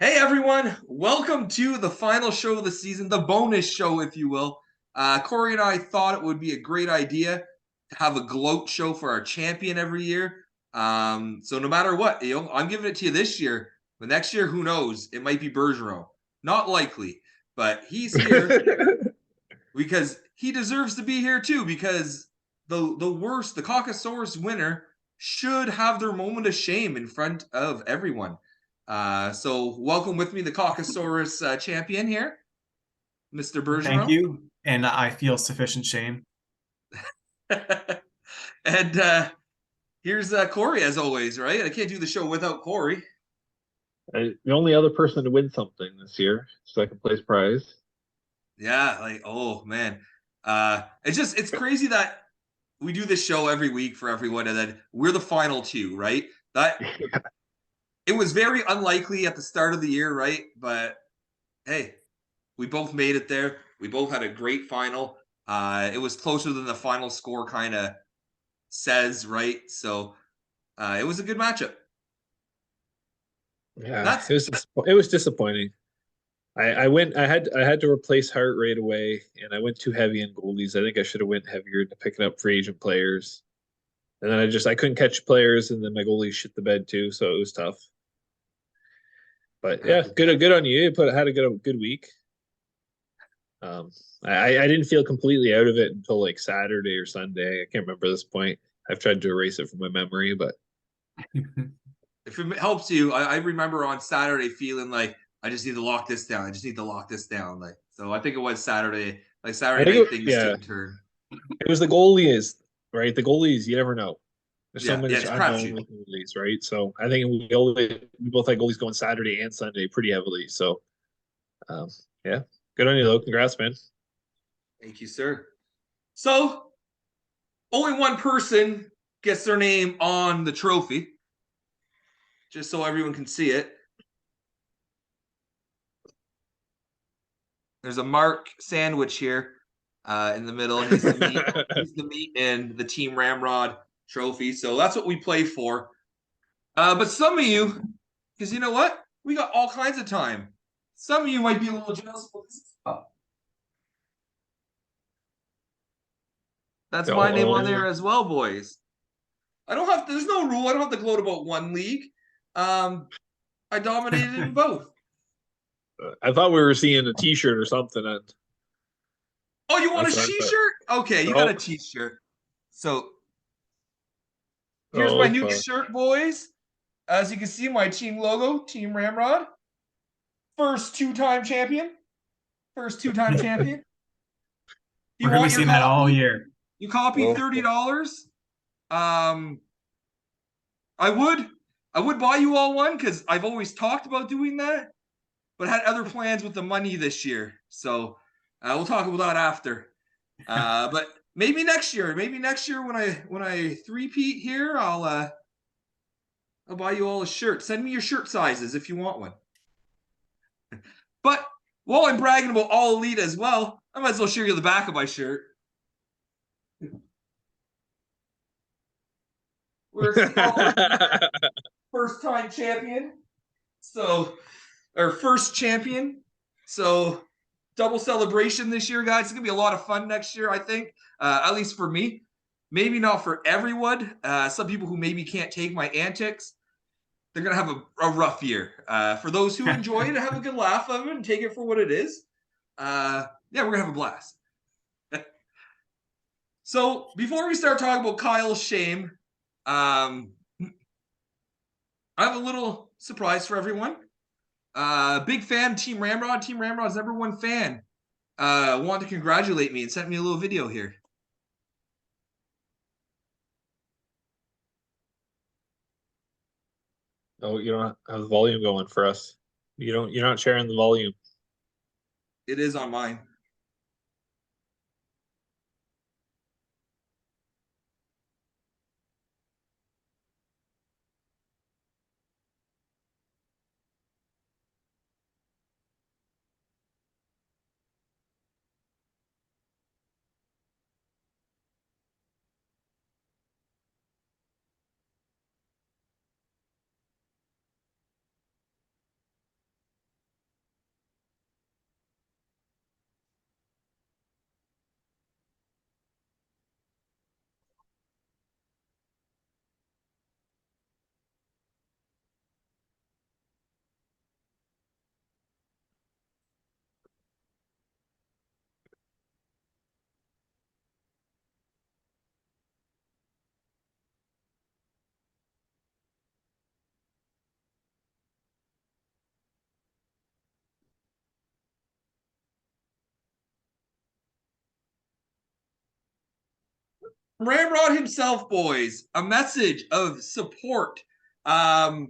Hey everyone, welcome to the final show of the season, the bonus show, if you will. Corey and I thought it would be a great idea to have a gloat show for our champion every year. So no matter what, I'm giving it to you this year, but next year, who knows? It might be Bergeron. Not likely, but he's here because he deserves to be here too. Because the Caucasaurus winner should have their moment of shame in front of everyone. So welcome with me, the Caucasaurus champion here, Mr. Thank Bergeron. you, and I feel sufficient shame. And here's Corey, as always, right? I can't do the show without Corey. The only other person to win something this year, second place prize. Yeah, like, oh man. It's crazy that we do this show every week for everyone, and then we're the final two, right? That it was very unlikely at the start of the year, right? But hey, we both made it there. We both had a great final. It was closer than the final score kind of says, right? So it was a good matchup. Yeah, That's it was disappointing. I had to replace Hart right away, and I went too heavy in goalies. I think I should have went heavier into picking up free agent players. And then I couldn't catch players, and then my goalies shit the bed too, so it was tough. But yeah, good on you. You had a good week. Um, I didn't feel completely out of it until like Saturday or Sunday. I can't remember this point. I've tried to erase it from my memory, but if it helps you. I remember on Saturday feeling like I just need to lock this down. I just need to lock this down. Like so, I think it was Saturday. Like I Saturday think night, things yeah, took a turn. it was the goalies, right? The goalies, you never know. There's so Yeah, many yeah, it's unknown crapshoot. with goalies, right? So I think we both had goalies going Saturday and Sunday pretty heavily. So um, yeah, good on you though. Congrats, man. Thank you, sir. So only one person gets their name on the trophy, just so everyone can see it. There's a Mark sandwich here in the middle. He's the meat. He's the meat in the Team Ramrod trophy. So that's what we play for. But some of you, because you know what? We got all kinds of time. Some of you might be a little jealous. That's my name on there Oh, as well, boys. I don't have. There's no rule. I don't have to gloat about one league. Um, I dominated in both. I thought we were seeing a T-shirt or something, and Oh, you want a that's what I thought. T-shirt? Okay, you got a Oh, T-shirt. So here's my oh, new fuck. shirt, boys. As you can see, my team logo, Team Ramrod. First two-time champion. First two-time champion. You We're gonna be want your seeing that all copy? year. You copy Oh, $30. Um, I would I would buy you all one because I've always talked about doing that, but had other plans with the money this year. So we'll talk about that after. But maybe next year. Maybe next year when I three-peat here, I'll buy you all a shirt. Send me your shirt sizes if you want one. But while I'm bragging about all elite as well, I might as well show you the back of my shirt. Where it's all first time champion. So, or first champion. So, double celebration this year, guys. It's going to be a lot of fun next year, I think, at least for me. Maybe not for everyone. Some people who maybe can't take my antics, they're going to have a rough year. For those who enjoy it, have a good laugh of it and take it for what it is. Yeah, we're going to have a blast. So, before we start talking about Kyle's shame, um, I have a little surprise for everyone. Big fan, Team Ramrod. Team Ramrod's number one fan. Wanted to congratulate me and sent me a little video here. oh, you don't have the volume going for us. You're not sharing the volume. It is on mine. Ramrod himself, boys, a message of support. For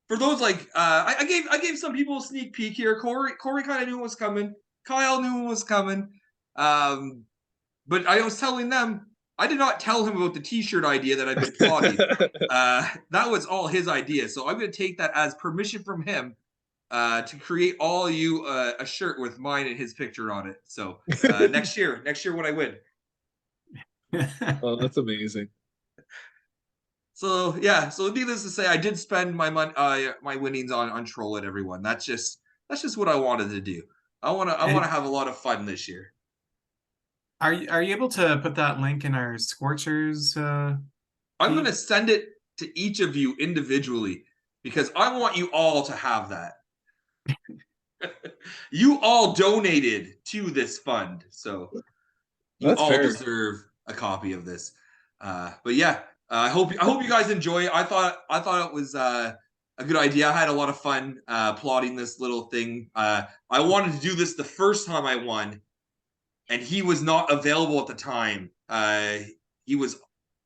those I gave some people a sneak peek here. Corey kind of knew it was coming. Kyle knew it was coming. But I was telling them I did not tell him about the T-shirt idea that I've been plotting. That was all his idea. So I'm going to take that as permission from him to create all of you a shirt with mine and his picture on it. So next year when I win. Oh, that's amazing. So yeah, so needless to say, I did spend my my winnings on troll at everyone. That's just what I wanted to do. I want to have a lot of fun this year. Are you able to put that link in our Scorchers? I'm going to send it to each of you individually because I want you all to have that. You all donated to this fund, so you That's all fair. deserve a copy of this. But yeah, I hope you guys enjoy it. I thought it was a good idea. I had a lot of fun plotting this little thing. I wanted to do this the first time I won, and he was not available at the time. He was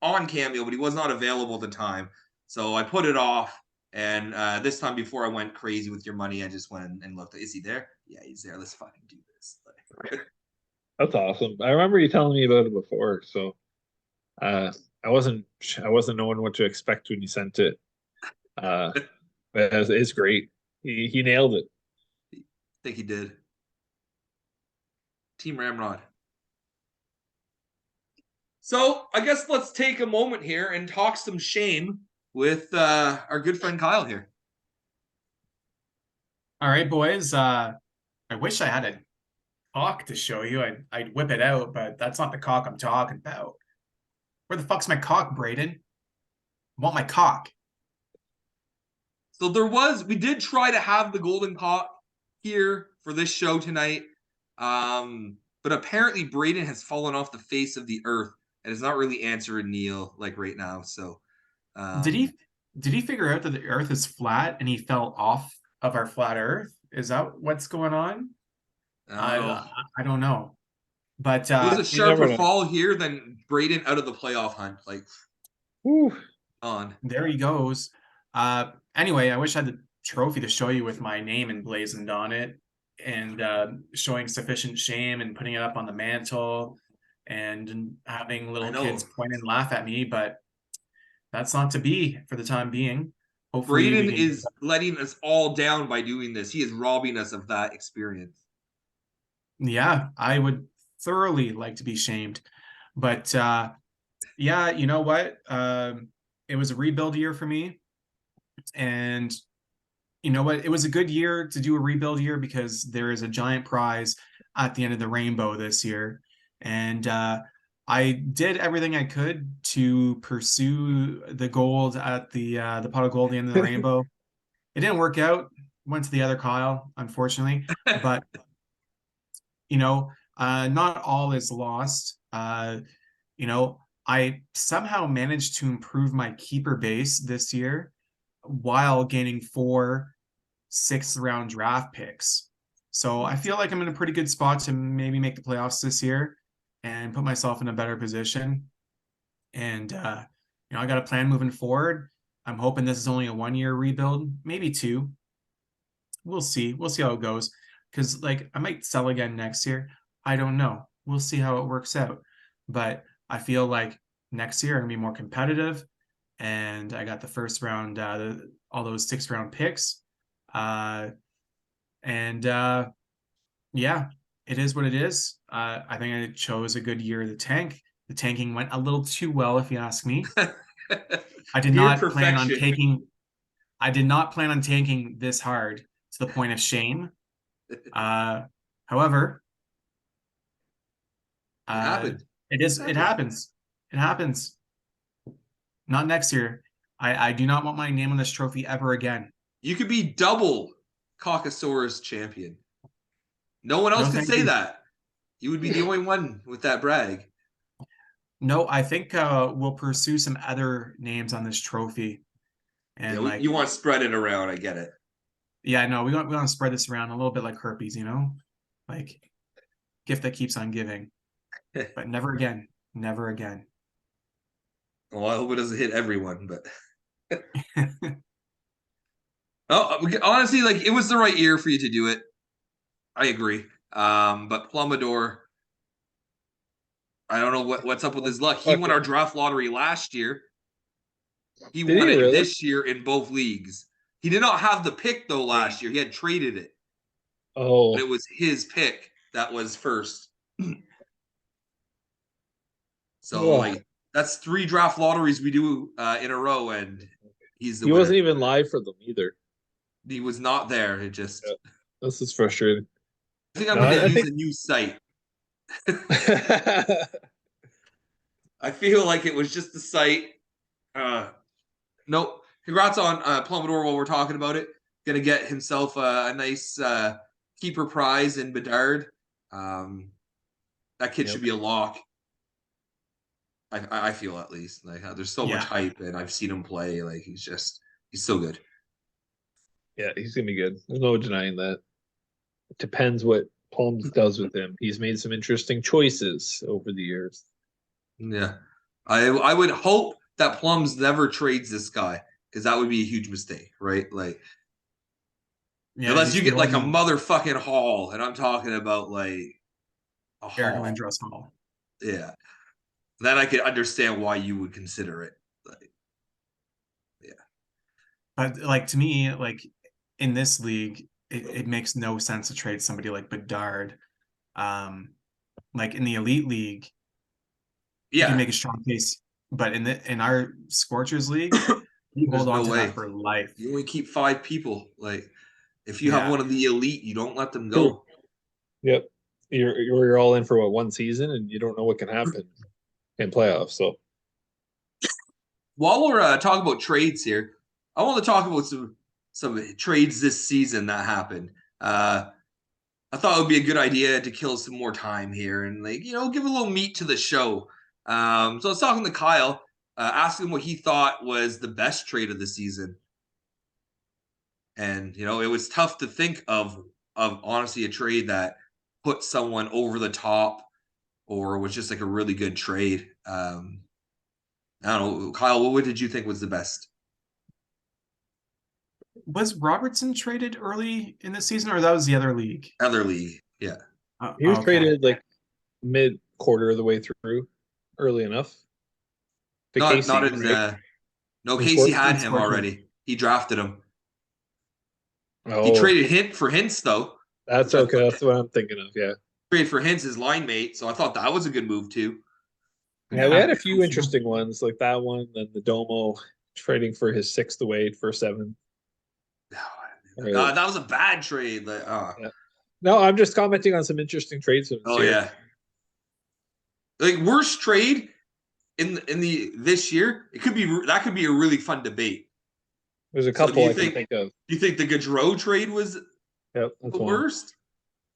on Cameo, but he was not available at the time. So I put it off. And this time, before I went crazy with your money, I just went and looked. Is he there? Yeah, he's there. Let's fucking do this. That's awesome. I remember you telling me about it before, so I wasn't knowing what to expect when you sent it. It's great. He nailed it. I think he did. Team Ramrod. So I guess let's take a moment here and talk some shame with our good friend Kyle here. All right, boys. I wish I had a cock to show you. I'd whip it out, but that's not the cock I'm talking about. Where the fuck's my cock, Braden? I want my cock. So we did try to have the golden cock here for this show tonight. But apparently Braden has fallen off the face of the earth and is not really answering Neil like right now. So Did he figure out that the earth is flat and he fell off of our flat earth? Is that what's going on? I don't know. But it was a sharper fall here than Braden out of the playoff hunt. Like, whew. On. There he goes. Anyway, I wish I had the trophy to show you with my name emblazoned on it and showing sufficient shame and putting it up on the mantle and having little kids point and laugh at me, but that's not to be for the time being. Hopefully Braden is letting us all down by doing this. He is robbing us of that experience. Yeah, I would thoroughly like to be shamed. But yeah, you know what? It was a rebuild year for me. And you know what? It was a good year to do a rebuild year because there is a giant prize at the end of the rainbow this year. And I did everything I could to pursue the gold at the pot of gold at the end of the rainbow. It didn't work out. Went to the other Kyle, unfortunately. But you know, not all is lost. You know, I somehow managed to improve my keeper base this year while gaining 4 6th-round draft picks. So I feel like I'm in a pretty good spot to maybe make the playoffs this year and put myself in a better position. And you know, I got a plan moving forward. I'm hoping this is only a 1-year rebuild, maybe 2. We'll see. We'll see how it goes. Because like I might sell again next year. I don't know. We'll see how it works out. But I feel like next year I'm gonna be more competitive. And I got the first round, all those 6th-round picks. Yeah, it is what it is. I think I chose a good year to tank. The tanking went a little too well, if you ask me. I did not plan on tanking this hard to the point of shame. However, it happens. It happens. Not next year. I do not want my name on this trophy ever again. You could be double Caucasaurus champion. No one else could say that. You would be the only one with that brag. No, I think we'll pursue some other names on this trophy. And yeah, you want to spread it around. I get it. Yeah, no, we want to spread this around a little bit like herpes, you know, like gift that keeps on giving. But never again. Never again. Well, I hope it doesn't hit everyone, but honestly, like it was the right year for you to do it. I agree. But Plumador, I don't know what's up with his luck. He won our draft lottery last year. He Did won he it really? this year in both leagues. He did not have the pick though last year. He had traded it. Oh, But it was his pick that was first. So oh. like that's 3 draft lotteries we do in a row, and he's the He winner. wasn't even live for them either. He was not there. It just. Yeah. This is frustrating. I think I'm going to use a new site. I feel like it was just the site. Nope. Congrats on Plumador while we're talking about it. Going to get himself a nice keeper prize in Bedard. That kid should be a lock. I feel at least like there's so much hype, and I've seen him play. Like he's so good. Yeah, he's gonna be good. There's no denying that. It depends what Plums does with him. He's made some interesting choices over the years. Yeah, I would hope that Plums never trades this guy because that would be a huge mistake, right? Like, unless you get like a motherfucking haul, and I'm talking about like a Eric haul. Lindros haul. Yeah, then I could understand why you would consider it. Like, yeah, but like to me, like in this league, it makes no sense to trade somebody like Bedard. Like in the elite league, you can make a strong case, but in our Scorchers league, you hold on to that for life. You only keep 5 people. Like if you have one of the elite, you don't let them go. Yep. You're all in for what, 1 season, and you don't know what can happen in playoffs. So while we're talking about trades here, I want to talk about some trades this season that happened. I thought it would be a good idea to kill some more time here and give a little meat to the show. So I was talking to Kyle, asking him what he thought was the best trade of the season. And, it was tough to think of honestly a trade that put someone over the top or was just like a really good trade. I don't know. Kyle, what did you think was the best? Was Robertson traded early in the season, or that was the other league? Other league, yeah. He was traded like mid-quarter of the way through, early enough. Casey, not in no, Casey had him already. He drafted him. Oh. He traded Hint for Hintz, though. That's okay. That's what I'm thinking of, yeah. Traded for Hintz, his line mate, so I thought that was a good move, too. Yeah, we had a few interesting ones, like that one, then the Domo trading for his 6th away for 7th. That was a bad trade. Yeah. No, I'm just commenting on some interesting trades. Yeah. Like worst trade in the this year, could be a really fun debate. There's a couple I can think of. Do you think the Gaudreau trade was the worst?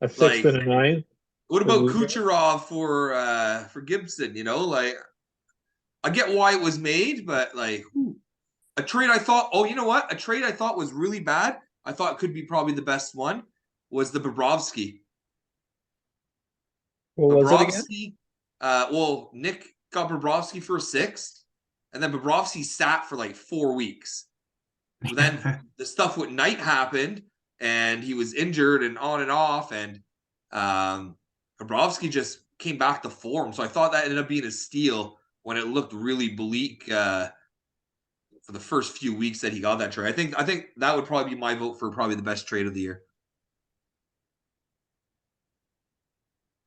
A 6th and a 9th. What about Kucherov for Gibson? I get why it was made, but a trade I thought. Oh, you know what? A trade I thought was really bad. I thought could be probably the best one was the Bobrovsky. What was it again? Well, Nick got Bobrovsky for a 6th, and then Bobrovsky sat for like 4 weeks. But then the stuff with Knight happened, and he was injured and on and off, and Bobrovsky just came back to form. So I thought that ended up being a steal when it looked really bleak for the first few weeks that he got that trade. I think that would probably be my vote for probably the best trade of the year.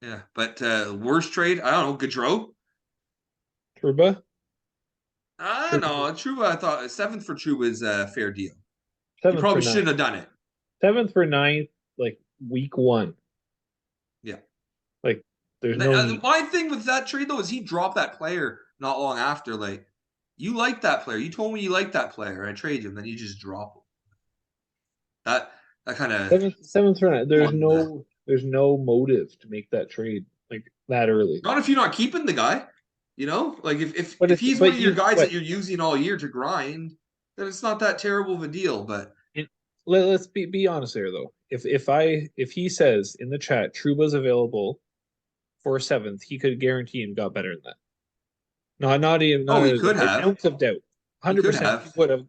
Yeah, but worst trade, I don't know, Gaudreau? Trouba? No, Trouba, I thought 7th for Trouba is a fair deal. 7th you probably shouldn't have done it. 7th for 9th, like week 1. Yeah. Like there's no my thing with that trade though is he dropped that player not long after. Like, you like that player. You told me you liked that player. And I traded him, then you just drop him. That kind of 7th for 9th. There's no motive to make that trade like that early. Not if you're not keeping the guy. Like if he's one of your guys that you're using all year to grind, then it's not that terrible of a deal. But let's be honest here though. If he says in the chat Trouba's available for 7th, he could guarantee him got better than that. No, not even Oh, not he could an have. ounce of doubt. He could 100%. have.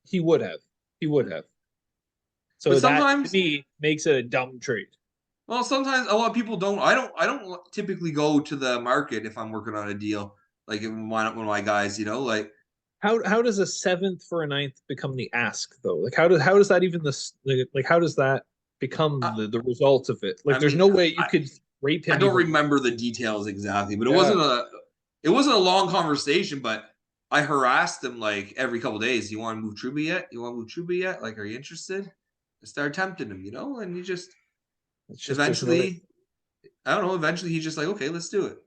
He would have. He would have. But So that to sometimes, me makes it a dumb trade. well, sometimes a lot of people don't. I don't typically go to the market if I'm working on a deal. Like one of my guys, like How does a seventh for a ninth become the ask though? Like how does that even like how does that become I, the result of it? Like I there's mean, no way you I, could rape I him don't even. remember the details exactly, but Yeah. it wasn't a long conversation. But I harassed him like every couple of days. You want to move Truba yet? You want to move Truba yet? Like, are you interested? I started tempting him, and he just It's just there's no eventually, I don't know. Eventually, he's just like, okay, let's do it.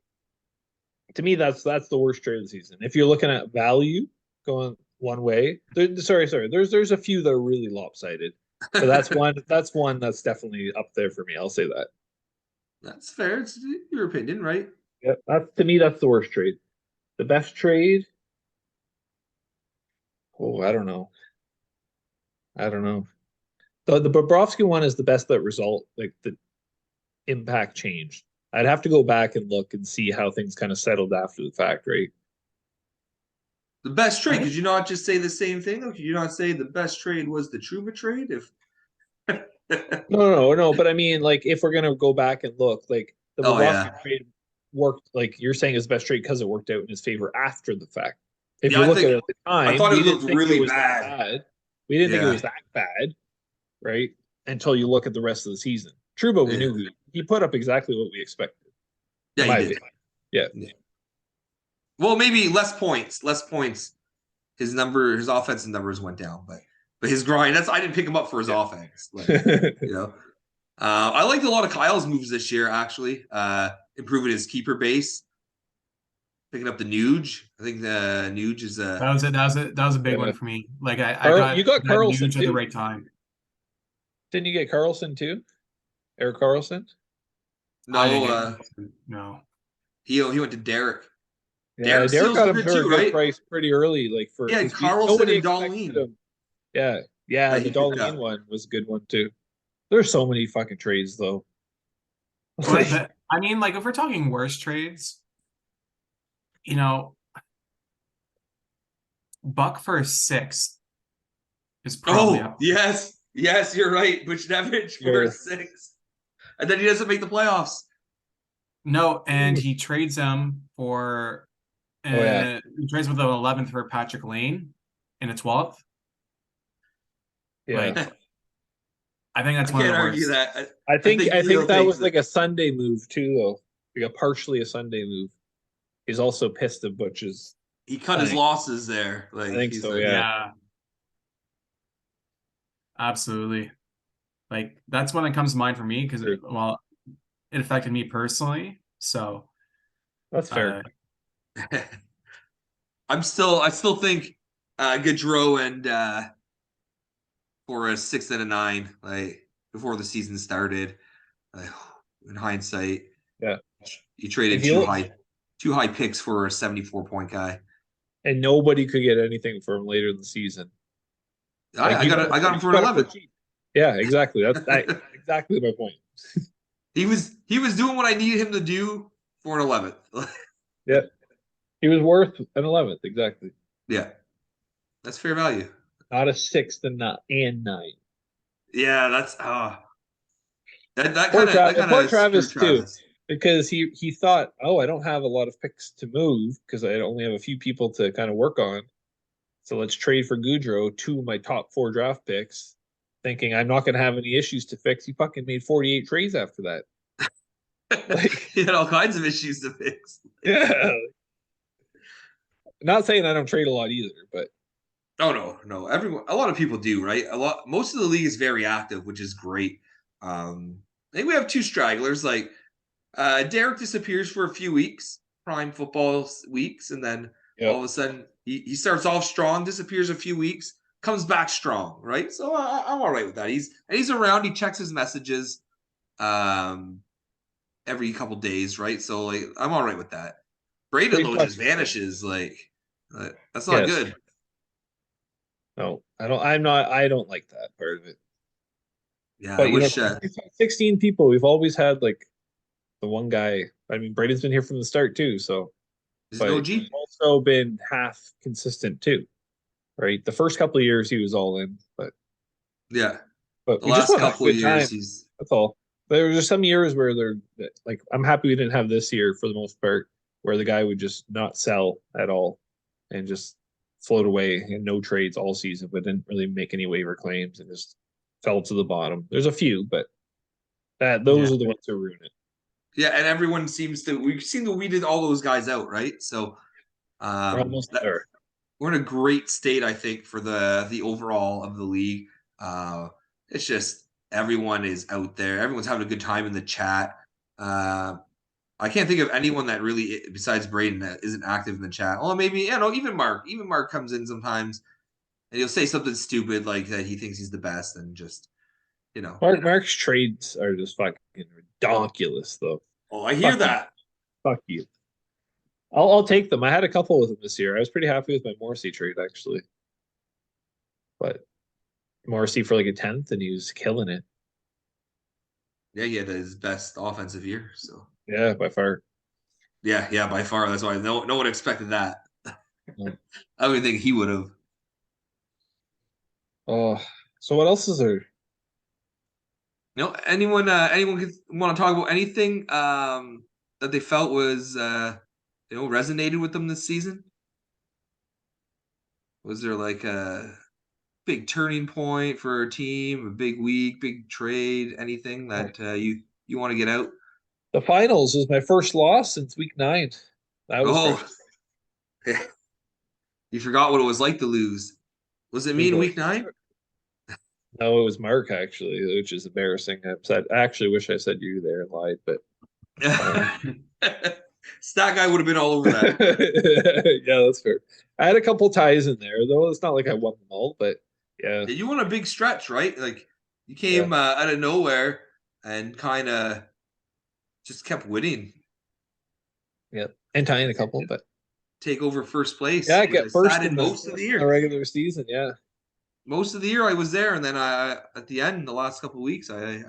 to me that's the worst trade of the season. If you're looking at value going one way, sorry, there's a few that are really lopsided, but that's one that's definitely up there for me. I'll say that. That's fair. It's your opinion, right? Yeah, that's to me that's the worst trade. The best trade, oh, I don't know. I don't know. The Bobrovsky one is the best that result, like the impact changed. I'd have to go back and look and see how things kind of settled after the fact, right? The best I trade. think Could you not just say the same thing? Or could you not say the best trade was the Truba trade? If No. But I mean, like, if we're gonna go back and look, like the oh Bobrovsky yeah, trade worked, like you're saying, is best trade because it worked out in his favor after the fact. If yeah. you look at the I time, thought it we didn't looked think it really was that bad. bad. We didn't think it Yeah, was that bad, right? Until you look at the rest of the season. Truba, we yeah, knew he put up exactly what we expected, in yeah. He my did. opinion. Yeah. Yeah. Well, maybe less points. Less points. His offensive numbers went down, but his grind. That's I didn't pick him up for his offense. Like you know, I liked a lot of Kyle's moves this year. Actually, improving his keeper base, picking up the Nuge. I think the Nuge is a. that was it. That was a big one Yeah. for me. Like I You got got that Carlson news at the too. right time. Didn't you get Carlson too? Eric Carlson? I didn't No, get no. he went to Derek. Yeah, Derek Derek Steele's got him good for a too, good right? price pretty early, like for Yeah, because Carlson nobody and expected Darlene him. Yeah, that the he picked Darlene up. one was a good one too. There's so many fucking trades though. But, Like, but I mean, like if we're talking worst trades, you know, Buck for a sixth is probably Oh up. yes, yes, you're right. Buchnevich for a sure. six, and then he doesn't make the playoffs. No, and he trades him for Oh yeah, he trades with an 11th for Patrick Lane and a 12th. yeah. Like I think I that's one of can't the argue worst. that. I I think think I think Leo that takes was it. like a Sunday move too, though. Like a partially a Sunday move. He's also pissed at Butch's He cut his signing. losses there. I Like think he's so. like, Yeah. Yeah, absolutely. Like that's one that comes to mind for me because Sure. well, it affected me personally. So That's fair. uh I still think Gaudreau and for a 6 and a 9, like before the season started. Like, in hindsight, Yeah. you If traded you look, two high picks for a 74-point guy. and nobody could get anything for him later in the season. Like I got him for you an got it for 11. cheap. Yeah, exactly. That's exactly my point. He was doing what I needed him to do for an 11th. Yeah, he was worth an 11th exactly, Yeah, that's fair value. not a sixth and nine. Yeah, that's that kind Poor of screwed Travis too, Travis. because he thought, oh, I don't have a lot of picks to move because I only have a few people to kind of work on. So let's trade for Goudreau, two of my top four draft picks, thinking I'm not going to have any issues to fix. He fucking made 48 trades after that. Like, He had all kinds of issues to fix. yeah. Not saying I don't trade a lot either, but Oh no. A lot of people do, right? Most of the league is very active, which is great. I think we have two stragglers. Like Derek disappears for a few weeks, prime football weeks, and then yeah. all of a sudden he starts off strong, disappears a few weeks, comes back strong, right? So I'm all right with that. He's around. He checks his messages um, every couple days, right? So like I'm all right with that. Braden Trade though just flexibility. vanishes. Like that's not Yes. good. No, I don't. I'm not. I don't like that part of it. Yeah, I But wish. 16 people. We've always had like the one guy. I mean, Braden's been here from the start too. So Is it but OG? he's also been half consistent too, right? The first couple of years he was all in, Yeah. but The we just last want to have a couple of good time. years, he's That's all. There were just some years where they're like, I'm happy we didn't have this year for the most part, where the guy would just not sell at all and just float away and no trades all season, but didn't really make any waiver claims and just fell to the bottom. There's a few, but those Yeah. are the ones who ruin it. yeah, and everyone seems to weeded all those guys out, right? So We're almost there. we're in a great state, I think, for the overall of the league. It's just everyone is out there. Everyone's having a good time in the chat. I can't think of anyone that really, besides Braden, that isn't active in the chat. Oh, maybe even Mark. Even Mark comes in sometimes, and he'll say something stupid like that he thinks he's the best, and just Mark's trades are just fucking ridiculous, though. Oh, I hear Fuck that. Fuck you. I'll take them. I had a couple with them this year. I was pretty happy with my Morrissey trade actually, but Morrissey for like a 10th, and he was killing it. Yeah, he had his best offensive year. So Yeah, by far. yeah, by far. That's why no one expected that. Mm. I don't even think he would have. Oh, so what else is there? Anyone want to talk about anything that they felt was resonated with them this season? Was there like a big turning point for a team, a big week, big trade, anything that you want to get out? The finals was my first loss since week 9. That was Oh, frustrating. you forgot what it was like to lose. Was it me in week 9? No, it was Mark actually, which is embarrassing. I actually wish I said you there and lied, but Stat guy would have been all over that. Yeah, that's fair. I had a couple ties in there, though. It's not like I won them all, but yeah. Yeah, you won a big stretch, right? Like you Yeah. came out of nowhere and kind of just kept winning. Yeah, and tying a couple, but Take over first place. yeah, I Which get first sat in most of the year. the regular season. Yeah, Most of the year I was there, and then I at the end, the last couple of weeks, I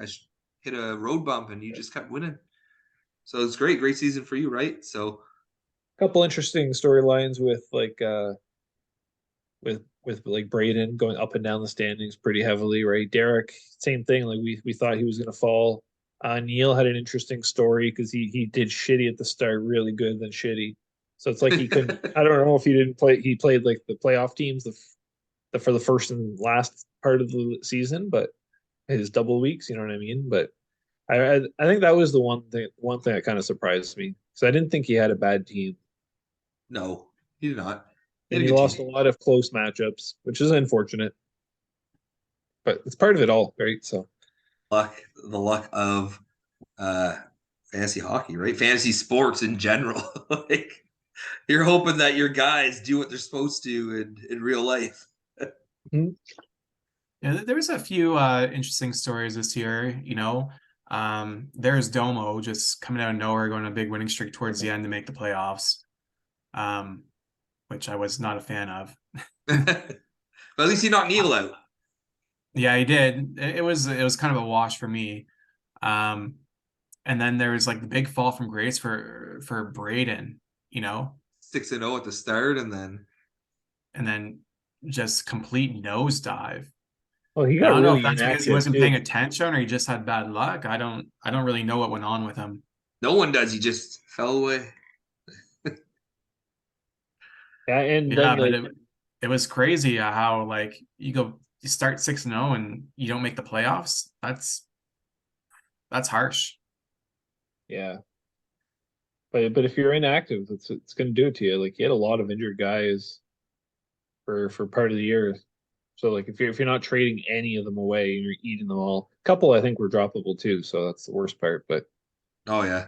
hit a road bump, and you just kept winning. So it's great season for you, right? So a couple interesting storylines with with like Braden going up and down the standings pretty heavily, right? Derek, same thing. Like we thought he was going to fall. Neil had an interesting story because he did shitty at the start, really good, then shitty. So it's like he couldn't. I don't know if he didn't play. He played like the playoff teams for the first and last part of the season, but his double weeks, you know what I mean? But I think that was the one thing that kind of surprised me because I didn't think he had a bad team, no, he did not. and He he had a good lost a team. lot of close matchups, which is unfortunate, but it's part of it all, right? So The luck of uh fantasy hockey, right? Fantasy sports in general. Like you're hoping that your guys do what they're supposed to in real life. Mhm. Yeah, there was a few interesting stories this year, there's Domo just coming out of nowhere, going on a big winning streak towards the end to make the playoffs, which I was not a fan of. But at least he knocked Neil out. Yeah, he did. It was kind of a wash for me. And then there was like the big fall from grace for Braden, 6-0 at the start, and then just complete nosedive. Well, he I got don't know if really that's because he inactive wasn't too. paying attention or he just had bad luck. I don't really know what went on with him. no one does. He just fell away. Yeah, and Yeah, then but like it was crazy how like you start 6-0 and you don't make the playoffs. That's harsh. yeah, but if you're inactive, it's going to do it to you. Like he had a lot of injured guys for part of the year. So like if you're not trading any of them away and you're eating them all, a couple I think were droppable too. So that's the worst part. But Oh yeah,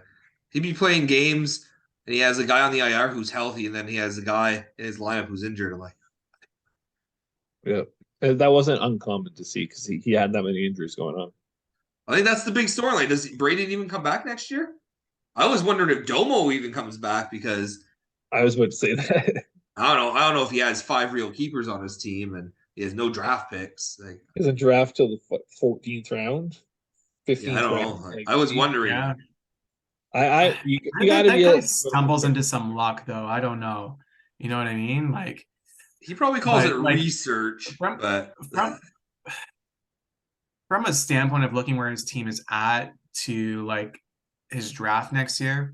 he'd be playing games, and he has a guy on the IR who's healthy, and then he has a guy in his lineup who's injured. I'm like, yeah, that wasn't uncommon to see because he had that many injuries going on. I think that's the big storyline. Does Braden even come back next year? I was wondering if Domo even comes back because I was about to say that. I don't know if he has 5 real keepers on his team and he has no draft picks. Like, He doesn't draft till the 14th round, yeah, I 15th don't round, know. Like, like I was maybe. wondering. Yeah. You got to That be guy stumbles into some luck, though. I don't know. You know what I mean? Like, He probably calls it but like research, from but from from a standpoint of looking where his team is at to like his draft next year,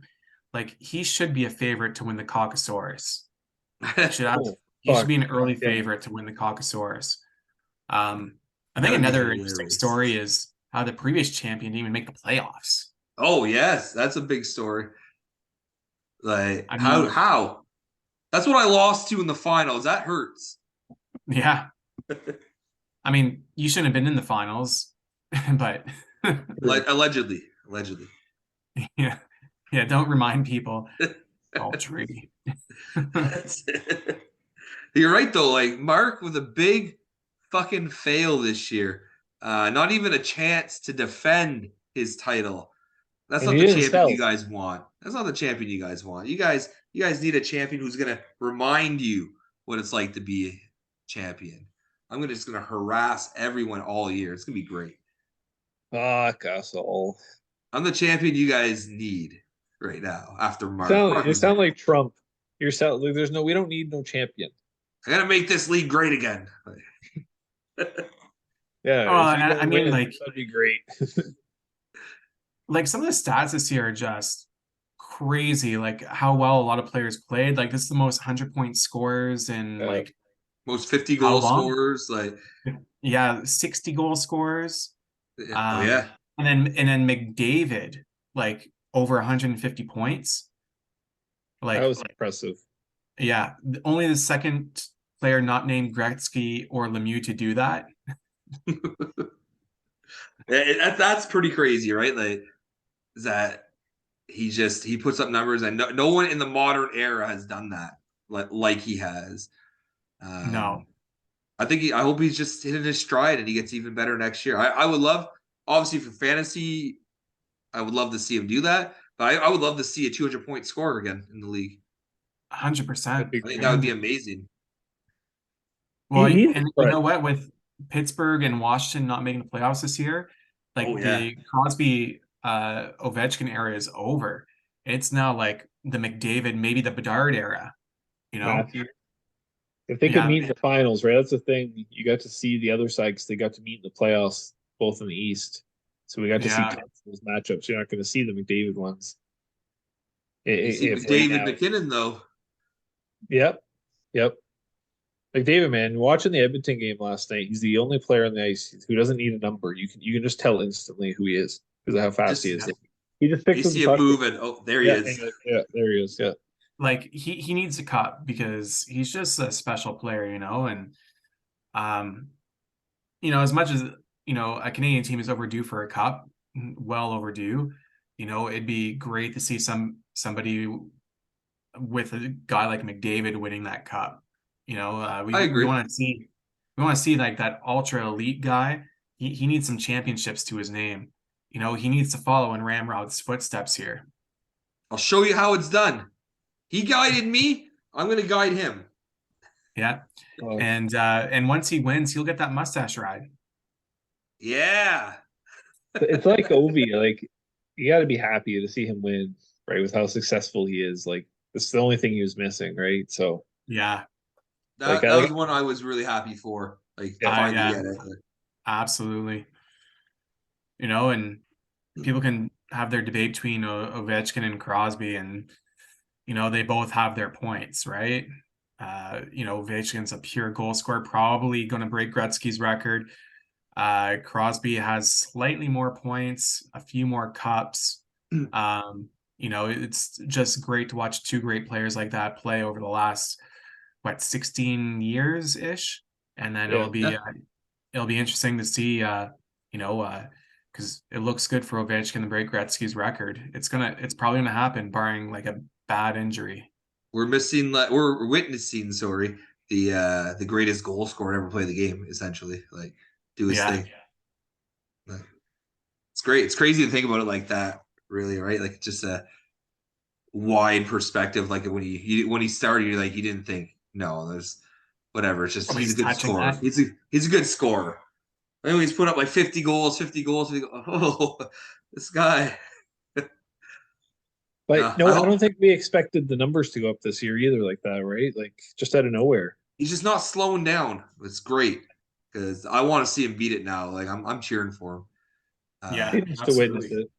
like he should be a favorite to win the Caucasaurus. He should have Oh, he should fuck. be an early Yeah. favorite to win the Caucasaurus. Um, I that think would be another interesting hilarious. story is how the previous champion didn't even make the playoffs. Oh yes, that's a big story. Like I how mean, how? That's what I lost to in the finals. That hurts. yeah. I mean, you shouldn't have been in the finals, but Allegedly, allegedly. yeah, yeah. Don't remind people. Paltry. You're right though. Like Mark with a big fucking fail this year. Not even a chance to defend his title. That's And not he the didn't champion you sell. guys want. That's not the champion you guys want. You guys need a champion who's gonna remind you what it's like to be a champion. I'm just gonna harass everyone all year. It's gonna be great. Fuck us all. I'm the champion you guys need right now after Mark. You sound like Trump. Like, we don't need no champion. I gotta make this league great again. Yeah, Oh, if you I don't mean, win, like that'd be great. some of the stats this year are just crazy. Like how well a lot of players played. Like this is the most 100-point scorers in Yeah. like Most 50 how goal long? scorers, like Yeah, 60 goal scorers. oh yeah. And then McDavid, like over 150 points. That Like, was impressive. yeah, only the second player not named Gretzky or Lemieux to do that. That's pretty crazy, right? Like that he puts up numbers and no one in the modern era has done that like he has. No, I hope he's just hitting his stride and he gets even better next year. I would love, obviously for fantasy, I would love to see him do that. But I would love to see a 200-point scorer again in the league. 100%. That'd be I think great. that would be amazing. Well, He's and you know what? With Pittsburgh and Washington not making the playoffs this year, Oh like yeah, the Crosby Ovechkin era is over. It's now like the McDavid, maybe the Bedard era, you know? Matthew. If they could Yeah, meet in the finals, right? That's the thing. You got to see the other side because they got to meet in the playoffs, both in the East. So we got to see yeah. tons of those matchups. You're not going to see the McDavid ones. you see If right David now, McKinnon though. yep, yep. McDavid, man, watching the Edmonton game last night, he's the only player on the ice who doesn't need a number. You can just tell instantly who he is because of how fast he Just is. He just picks you up the see him puck. moving. Oh, there he Yeah, is. yeah, there he is. Yeah, Like he needs a cup because he's just a special player, you know, and um, as much as a Canadian team is overdue for a cup, well overdue. It'd be great to see somebody with a guy like McDavid winning that cup. I We agree. want to see like that ultra elite guy. He needs some championships to his name. He needs to follow in Ramrod's footsteps here. I'll show you how it's done. He guided me. I'm going to guide him. Yeah. oh, And once he wins, he'll get that mustache ride. Yeah. it's like Ovi. Like you got to be happy to see him win, right? With how successful he is. Like it's the only thing he was missing, right? So Yeah. That was one I was really happy for. Like finally Yeah, get it. absolutely. And people can have their debate between Ovechkin and Crosby, and they both have their points, right? Ovechkin's a pure goal scorer, probably going to break Gretzky's record. Crosby has slightly more points, a few more cups. It's just great to watch two great players like that play over the last 16 years ish, and then yeah. It'll be interesting to see because it looks good for Ovechkin to break Gretzky's record. It's probably gonna happen, barring like a bad injury. We're witnessing, the greatest goal scorer to ever play the game, essentially. Like do his thing. Like, it's great. It's crazy to think about it like that, really, right? Like just a wide perspective. Like when he started, you're like, you didn't think, no, there's whatever. It's just he's a good scorer. He's a good scorer. I mean, he's put up like 50 goals. Oh, this guy. But no, I don't think we expected the numbers to go up this year either like that, right? Like just out of nowhere. He's just not slowing down. It's great because I want to see him beat it now. Like I'm cheering for him. Yeah, He needs to witness absolutely. it.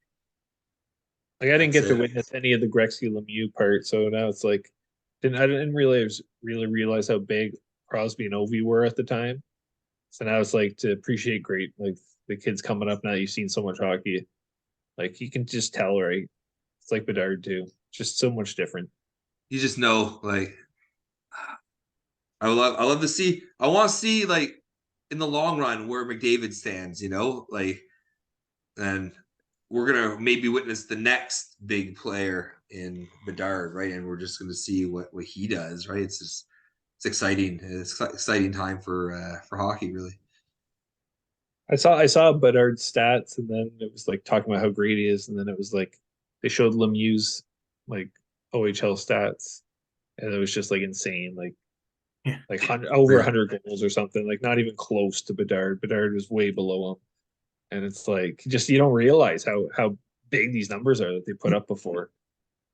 Like I didn't get to it. witness any of the Gretzky Lemieux part, so now it's like I didn't really realize how big Crosby and Ovi were at the time. So now it's like to appreciate great like the kids coming up now that you've seen so much hockey. Like you can just tell, right? It's like Bedard too. Just so much different. You just know, like I love to see. I want to see like in the long run where McDavid stands. You know, like and we're gonna maybe witness the next big player in Bedard, right? And we're just gonna see what he does, right? It's exciting. It's exciting time for hockey, really. I saw Bedard's stats, and then it was like talking about how great he is, and then it was like they showed Lemieux's like OHL stats, and it was just like insane, Yeah. like over 100 goals or something, like not even close to Bedard. Bedard was way below him, and it's like just you don't realize how big these numbers are that they put up before.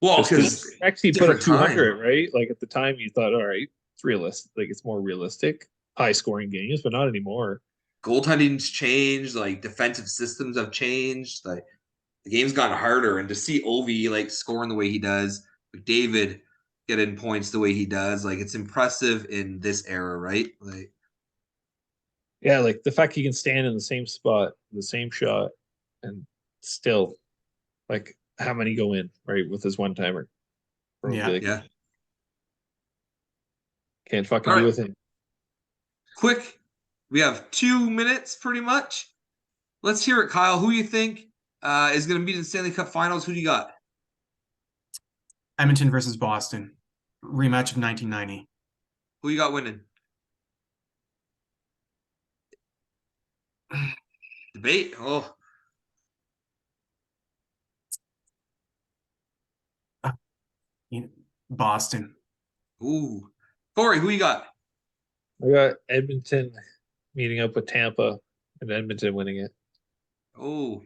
Well, Just because because actually put up different 200, time. right? Like at the time, you thought, all right, it's realistic, like it's more realistic, high scoring games, but not anymore. Goaltending's changed, like defensive systems have changed, like the game's gotten harder. And to see Ovi like scoring the way he does, McDavid getting points the way he does, like it's impressive in this era, right? Like Yeah, like the fact he can stand in the same spot, the same shot, and still, like, how many go in, right, with his one timer? Yeah. Like, yeah. can't fucking All do right, with him. quick. We have 2 minutes pretty much. Let's hear it, Kyle. Who you think is going to be in the Stanley Cup Finals? Who do you got? Edmonton versus Boston, rematch of 1990. Who you got winning? Debate. Oh, Boston. ooh. Corey, who you got? I got Edmonton meeting up with Tampa and Edmonton winning it. Oh,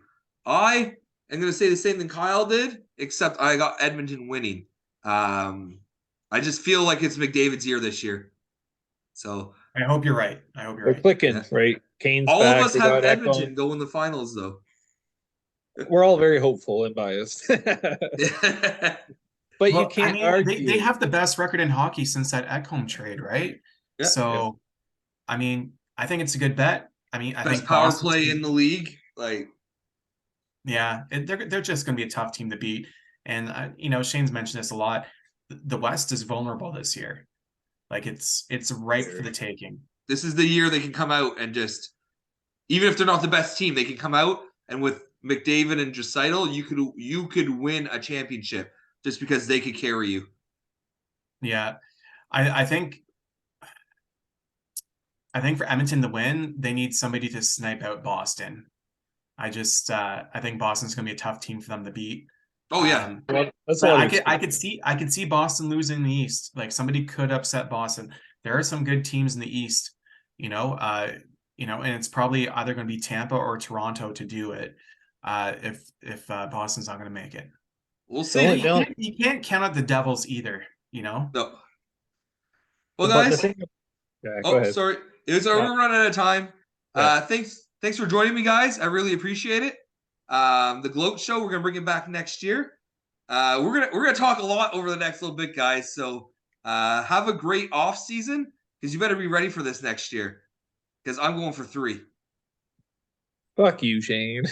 I am going to say the same thing Kyle did, except I got Edmonton winning. I just feel like it's McDavid's year this year. So I hope you're right. I hope you're They're right. clicking, yeah. right? Kane's All of back. us They have got Edmonton Ekholm. go in the finals, though. We're all very hopeful and biased. But you Well, I can't mean, they argue. have the best record in hockey since that Ekholm trade, right? Yeah. So, I mean, I think it's a good bet. I mean, I Best think power Boston's, play in the league. Like, yeah, they're just going to be a tough team to beat. And Shane's mentioned this a lot. The West is vulnerable this year. Like it's ripe for the taking. this is the year they can come out and just, even if they're not the best team, they can come out and with McDavid and Draisaitl, you could win a championship just because they could carry you. Yeah, I think for Edmonton to win, they need somebody to snipe out Boston. I think Boston's going to be a tough team for them to beat. Oh yeah, Well, that's a But lot I could see Boston losing in the East. Like somebody could upset Boston. There are some good teams in the East, and it's probably either going to be Tampa or Toronto to do it. If Boston's not going to make it, we'll The only, see. the only, you can't count out the Devils either. No. Well, but the guys. thing, yeah, go Oh, ahead. sorry. We're running out of time. Yeah. Thanks for joining me, guys. I really appreciate it. The Gloat Show, we're gonna bring it back next year. We're gonna talk a lot over the next little bit, guys. So have a great off season because you better be ready for this next year. Because I'm going for 3. Fuck you, Shane.